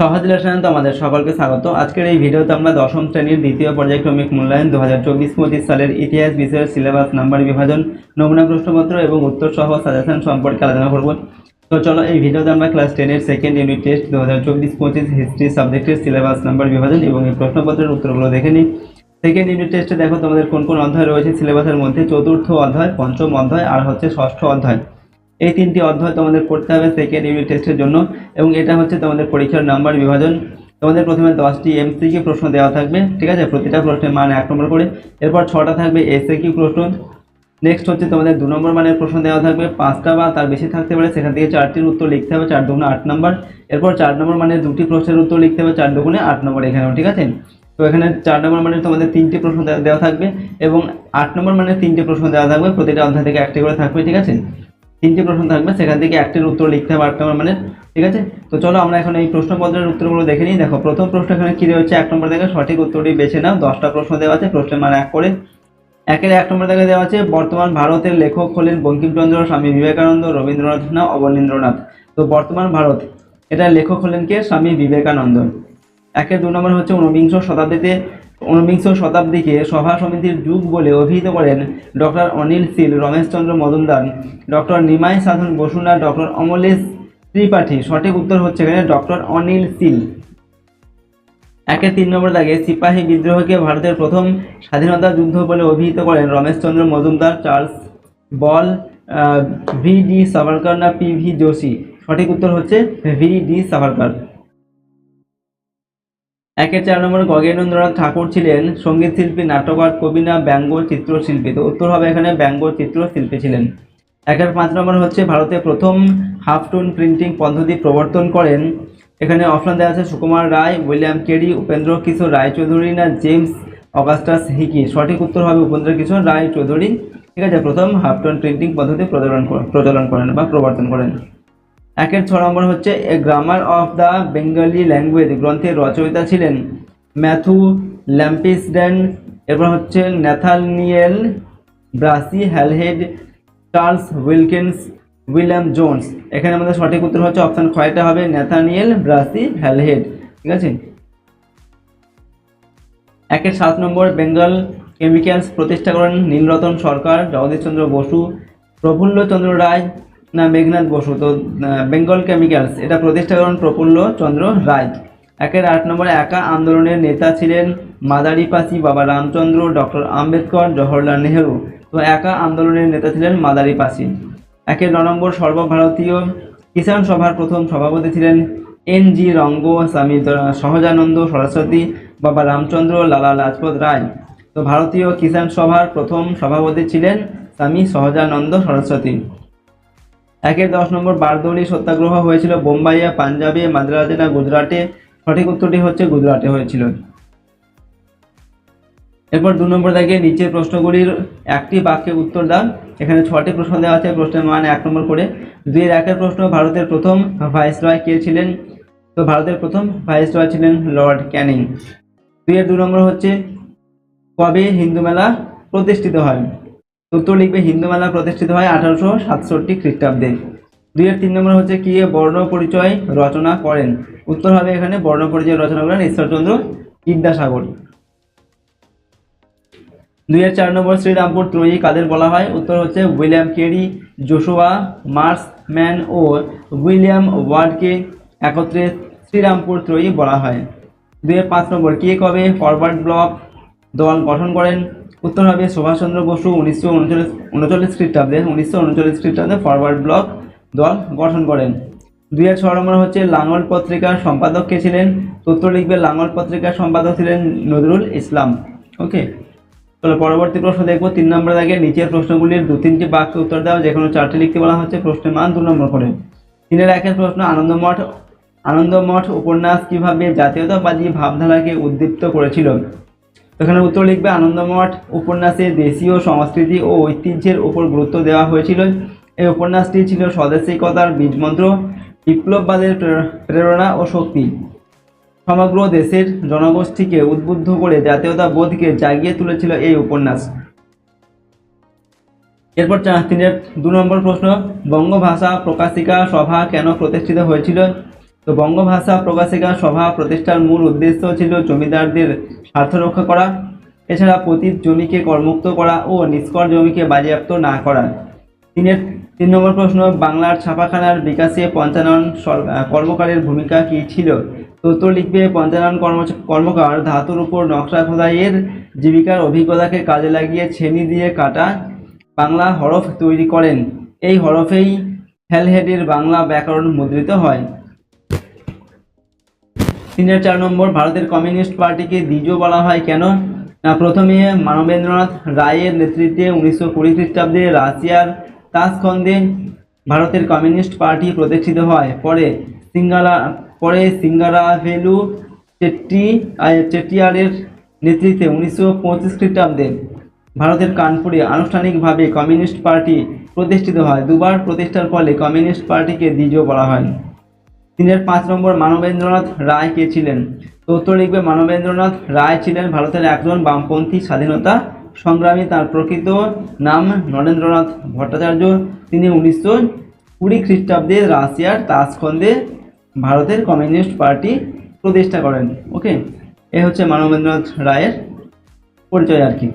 সহজ লেসনে তোমাদের সকলকে স্বাগত। আজকের এই ভিডিওতে আমরা দশম শ্রেণীর দ্বিতীয় পর্যায়ক্রমিক মূল্যায়ন 2024-25 সালের ইতিহাস বিষয়ের সিলেবাস নাম্বার বিভাজন, নমুনা প্রশ্নপত্র এবং উত্তর সহ সাজেশন সম্পর্কে আলোচনা করব। তো চলো এই ভিডিওতে আমরা ক্লাস 10-এর সেকেন্ড ইউনিট টেস্ট 2024-25 হিস্ট্রি সাবজেক্টের সিলেবাস নাম্বার বিভাজন এবং এই প্রশ্নপত্রের উত্তরগুলো দেখে নিই। সেকেন্ড ইউনিট টেস্টে দেখো তোমাদের কোন কোন অধ্যায় রয়েছে সিলেবাসের মধ্যে। চতুর্থ অধ্যায়, পঞ্চম অধ্যায় আর হচ্ছে ষষ্ঠ অধ্যায়। এই তিনটি অধ্যায় তোমাদের পড়তে হবে সেকেন্ড ইউনিট টেস্টের জন্য এবং এটা হচ্ছে তোমাদের পরীক্ষার নাম্বার বিভাজন। তোমাদের প্রথমে 10টি এমসিকিউ প্রশ্ন দেওয়া থাকবে, ঠিক আছে, প্রতিটা প্রশ্নের মান 1 নম্বর করে। এরপর 6টা থাকবে এসএকিউ প্রশ্ন। নেক্সট হচ্ছে তোমাদের 2 নম্বর মানের প্রশ্ন দেওয়া থাকবে, 5টা বা তার বেশি থাকতে পারে, সেখান থেকে 4টির উত্তর লিখতে হবে, 4 দুগুণে 8 নম্বর। এরপর 4 নম্বর মানের 2টি প্রশ্নের উত্তর লিখতে হবে, 4 দুগুণে 8 নম্বর এখানেও, ঠিক আছে। তো এখানে 4 নম্বর মানের তোমাদের 3টি প্রশ্ন দেওয়া থাকবে এবং 8 নম্বর মানের 3টি প্রশ্ন দেওয়া থাকবে, প্রতিটা অধ্যায় থেকে 1টি করে থাকবে, ঠিক আছে। 3টি প্রশ্ন থাকবে, সেখান থেকে 1টির উত্তর লিখতে হবে 8 নম্বর মানের, ঠিক আছে। তো চলো আমরা এখন এই প্রশ্নপত্রের উত্তরগুলো দেখে নিই। দেখো প্রথম প্রশ্ন এখানে কি রয়েছে, 1 নম্বর থেকে সঠিক উত্তরটি বেছে নাও। 10টা প্রশ্ন দেওয়া আছে, প্রশ্নের মান 1 করে। 1 নম্বর থেকে দেওয়া আছে বর্তমান ভারতের লেখক হলেন বঙ্কিমচন্দ্র, স্বামী বিবেকানন্দ, রবীন্দ্রনাথ না অবনীন্দ্রনাথ। তো বর্তমান ভারত, এটা লেখক হলেন কে? স্বামী বিবেকানন্দ। 2 নম্বর হচ্ছে ঊনবিংশ শতাব্দীকে সভা সমিতির যুগ বলে অভিহিত করেন ডক্টর অনিল শীল, রমেশচন্দ্র মজুমদার, ডক্টর নিমাই সাধন বসু না ডক্টর অমলেশ ত্রিপাঠী। সঠিক উত্তর হচ্ছে এখানে ডক্টর অনিল শীল। 3 নম্বর দাগে সিপাহী বিদ্রোহকে ভারতের প্রথম স্বাধীনতা যুদ্ধ বলে অভিহিত করেন রমেশচন্দ্র মজুমদার, চার্লস বল, ভি.ডি. সাভারকর না পি.ভি. যোশী। সঠিক উত্তর হচ্ছে ভি.ডি. সাভারকর। 4 নম্বর গগনেন্দ্রনাথ ঠাকুর ছিলেন সঙ্গীত শিল্পী, নাট্যকার, কবি না ব্যঙ্গ চিত্রশিল্পী। তো উত্তর হবে এখানে ব্যঙ্গ চিত্রশিল্পী ছিলেন। 5 নম্বর হচ্ছে ভারতে প্রথম হাফ টোন প্রিন্টিং পদ্ধতি প্রবর্তন করেন। এখানে অপশন দেওয়া আছে সুকুমার রায়, উইলিয়াম কেরি, উপেন্দ্র কিশোর রায়চৌধুরী না জেমস অগাস্টাস হিকি। সঠিক উত্তর হবে উপেন্দ্র কিশোর রায়চৌধুরী, ঠিক আছে, প্রথম হাফ টোন প্রিন্টিং পদ্ধতি প্রচলন করেন বা প্রবর্তন করেন। 6 নম্বর হচ্ছে a grammar of the Bengali language গ্রন্থের রচয়িতা ছিলেন ম্যাথু ল্যাম্পিসডেন, এরপর হচ্ছে Nathaniel Brassey, Halhed, Charles Wilkins, William Jones. এখানে আমাদের সঠিক উত্তর হচ্ছে অপশন খয়টা হবে ন্যাথানিয়েল ব্রাসি, হ্যালহেড, ঠিক আছে। 7 নম্বর বেঙ্গল কেমিক্যালস প্রতিষ্ঠা করেন নীলরতন সরকার, জগদীশচন্দ্র বসু, প্রফুল্লচন্দ্র রায় না মেঘনাথ বসু। তো বেঙ্গল কেমিক্যালস এটা প্রতিষ্ঠা করেন প্রফুল্লচন্দ্র রায়। 8 নম্বর একা আন্দোলনের নেতা ছিলেন মাদারিপাসি, বাবা রামচন্দ্র, ডক্টর আম্বেদকর, জওহরলাল নেহেরু। তো একা আন্দোলনের নেতা ছিলেন মাদারিপাসি। 9 নম্বর সর্বভারতীয় কিষাণ সভার প্রথম সভাপতি ছিলেন এন.জি. রঙ্গ, স্বামী সহজানন্দ সরস্বতী, বাবা রামচন্দ্র, লালা লাজপত রায়। তো ভারতীয় কিষাণ সভার প্রথম সভাপতি ছিলেন স্বামী সহজানন্দ সরস্বতী। 10 নম্বর বারদৌলি সত্যাগ্রহ হয়েছিল বোম্বাইয়ে, পাঞ্জাবে, মাদ্রাজে না গুজরাটে। সঠিক উত্তরটি হচ্ছে গুজরাটে হয়েছিল। এরপর 2 নম্বর দাগে নিচের প্রশ্নগুলির একটি বাক্যে উত্তর দাও। এখানে 6টি প্রশ্ন দেওয়া আছে, প্রশ্নের মান 1 নম্বর করে। 2-1 প্রশ্ন, ভারতের প্রথম ভাইসরয় কে ছিলেন? তো ভারতের প্রথম ভাইসরয় ছিলেন লর্ড ক্যানিং। 2 নম্বর হচ্ছে কবে হিন্দু মেলা প্রতিষ্ঠিত হয়? উত্তর লিখবে হিন্দু মেলা প্রতিষ্ঠিত হয় 1867 খ্রিস্টাব্দে। 3 নম্বর হচ্ছে কি বর্ণ পরিচয় রচনা করেন? উত্তর হবে এখানে বর্ণ পরিচয় রচনা করেন ঈশ্বরচন্দ্র বিদ্যাসাগর। 4 নম্বর শ্রীরামপুর ত্রয়ী কাদের বলা হয়? উত্তর হচ্ছে উইলিয়াম কেরি, জোশুয়া মার্সম্যান ও উইলিয়াম ওয়ার্ডকে একত্রে শ্রীরামপুর ত্রয়ী বলা হয়। 5 নম্বর কে কবে ফরওয়ার্ড ব্লক দল গঠন করেন? উত্তর হবে সুভাষচন্দ্র বসু 1939 খ্রিস্টাব্দে ফরওয়ার্ড ব্লক দল গঠন করেন। 6 নম্বর হচ্ছে লাঙল পত্রিকার সম্পাদক কে ছিলেন? উত্তর লিখবে লাঙল পত্রিকার সম্পাদক ছিলেন নজরুল ইসলাম। ওকে, তাহলে পরবর্তী প্রশ্ন দেখবো 3 নম্বর দাগে নিচের প্রশ্নগুলির 2-3টি বাক্যে উত্তর দাও, যে কোনো 4টি লিখতে বলা হচ্ছে, প্রশ্নের মান 2 নম্বর করে। 3-1 প্রশ্ন, আনন্দমঠ উপন্যাস কিভাবে জাতীয়তাবাদী ভাবধারাকে উদ্দীপ্ত করেছিল? এখানে উত্তর লিখবে আনন্দমঠ উপন্যাসে দেশীয় সংস্কৃতি ও ঐতিহ্যের উপর গুরুত্ব দেওয়া হয়েছিল। এই উপন্যাসটি ছিল স্বদেশিকতার বীজমন্ত্র, বিপ্লববাদের প্রেরণা ও শক্তি। সমগ্র দেশের জনগোষ্ঠীকে উদ্বুদ্ধ করে জাতীয়তাবোধকে জাগিয়ে তুলেছিল এই উপন্যাস। এরপর 2 নম্বর প্রশ্ন, বঙ্গভাষা প্রকাশিকা সভা কেন প্রতিষ্ঠিত হয়েছিল? তো বঙ্গভাষা প্রকাশিকা সভা প্রতিষ্ঠার মূল উদ্দেশ্য ছিল জমিদারদের স্বার্থ রক্ষা করা, এছাড়া পতিত জমিকে করমুক্ত করা ও নিষ্কর জমিকে বাজেয়াপ্ত না করা। তিন নম্বর প্রশ্ন, বাংলার ছাপাখানার বিকাশে পঞ্চানন কর্মকারের ভূমিকা কী ছিল? তো উত্তর লিখবে, পঞ্চানন কর্মকার ধাতুর উপর নকশা খোদাইয়ের জীবিকার অভিজ্ঞতাকে কাজে লাগিয়ে ছেনি দিয়ে কাটা বাংলা হরফ তৈরি করেন। এই হরফেই হেলহেডের বাংলা ব্যাকরণ মুদ্রিত হয়। 4 নম্বর, ভারতের কমিউনিস্ট পার্টিকে দ্বিজ বলা হয় কেন? না, প্রথমে মানবেন্দ্রনাথ রায়ের নেতৃত্বে 1920 খ্রিস্টাব্দে রাশিয়ার তাসখন্দে ভারতের কমিউনিস্ট পার্টি প্রতিষ্ঠিত হয়। পরে সিঙ্গারাভেলু চেট্টিয়ারের নেতৃত্বে 1925 খ্রিস্টাব্দে ভারতের কানপুরে আনুষ্ঠানিকভাবে কমিউনিস্ট পার্টি প্রতিষ্ঠিত হয়। দুবার প্রতিষ্ঠার ফলে কমিউনিস্ট পার্টিকে দ্বিজ বলা হয়। 5 নম্বর, মানবেন্দ্রনাথ রায় কে ছিলেন? তো উত্তর লিখবে, মানবেন্দ্রনাথ রায় ছিলেন ভারতের একজন বামপন্থী স্বাধীনতা সংগ্রামী। তার প্রকৃত নাম নরেন্দ্রনাথ ভট্টাচার্য। তিনি 1920 খ্রিস্টাব্দে রাশিয়ার তাসখন্দে ভারতের কমিউনিস্ট পার্টি প্রতিষ্ঠা করেন। ওকে, এ হচ্ছে মানবেন্দ্রনাথ রায়ের পরিচয় আর কি।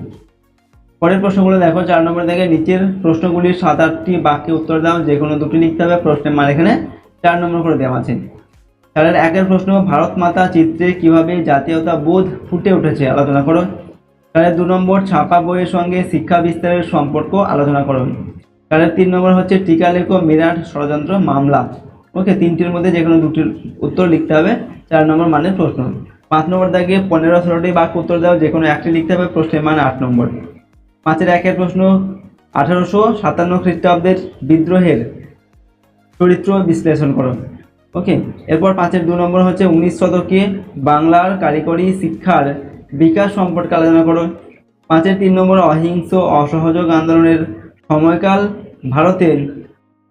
পরের প্রশ্নগুলো দেখো, 4 নম্বর থেকে নিচের প্রশ্নগুলির 7-8টি বাক্যে উত্তর দাও, যে কোনো দুটি লিখতে হবে। প্রশ্নের মান এখানে 4 নম্বর করে দেওয়া আছে। 1 প্রশ্ন, ভারত মাতা চিত্রে কিভাবে জাতীয়তা বোধ ফুটে উঠেছে আলোচনা করো। 2 নম্বর, ছাপা বইয়ের সঙ্গে শিক্ষা বিস্তারের সম্পর্ক আলোচনা করো। 3 নম্বর হচ্ছে টিকা লেখো মিরাট ষড়যন্ত্র মামলা। ওকে, 3টির মধ্যে যে কোনো দুটির উত্তর লিখতে হবে। 4 নম্বর মানের প্রশ্ন। 5 নম্বর দাগে 15-16টি বাক্য উত্তর দাও, যে কোনো একটি লিখতে হবে। প্রশ্নের মান 8 নম্বর। 5-1 প্রশ্ন, 1857 খ্রিস্টাব্দের বিদ্রোহের চরিত্র বিশ্লেষণ করো। ওকে, এরপর 5-2 নম্বর হচ্ছে 19 শতকে বাংলার কারিগরি শিক্ষার বিকাশ সম্পর্কে আলোচনা করো। 5-3 নম্বর, অহিংস অসহযোগ আন্দোলনের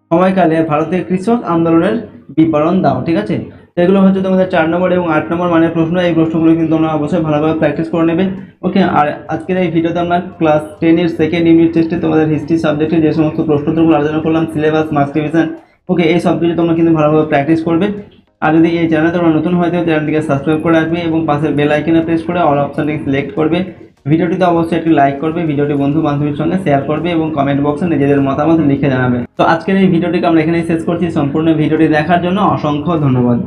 সময়কালে ভারতের কৃষক আন্দোলনের বিবরণ দাও। ঠিক আছে, তো এগুলো হচ্ছে তোমাদের 4 নম্বর এবং 8 নম্বর মানের প্রশ্ন। এই প্রশ্নগুলো কিন্তু তোমরা অবশ্যই ভালোভাবে প্র্যাকটিস করে নেবে। ওকে, আর আজকের এই ভিডিওতে আমরা ক্লাস 10-এর সেকেন্ড ইউনিট টেস্টে তোমাদের হিস্ট্রি সাবজেক্টে যে সমস্ত প্রশ্নগুলো আলোচনা করলাম, সিলেবাস, মার্কস ডিভিশন, ওকে, এই সব কিছু তোমরা কিন্তু ভালোভাবে প্র্যাকটিস করবে। আর যদি এই চ্যানেলে তোমরা নতুন হয় তো চ্যানেলটিকে সাবস্ক্রাইব করে রাখবে এবং পাশের বেল আইকনে প্রেস করে অল অপশনটিকে সিলেক্ট করবে। ভিডিওটিতে অবশ্যই একটি লাইক করবে, ভিডিওটি বন্ধু বান্ধবীর সঙ্গে শেয়ার করবে এবং কমেন্ট বক্সে নিজেদের মতামত লিখে জানাবে। তো আজকের এই ভিডিওটিকে আমরা এখানেই শেষ করছি। সম্পূর্ণ ভিডিওটি দেখার জন্য অসংখ্য ধন্যবাদ।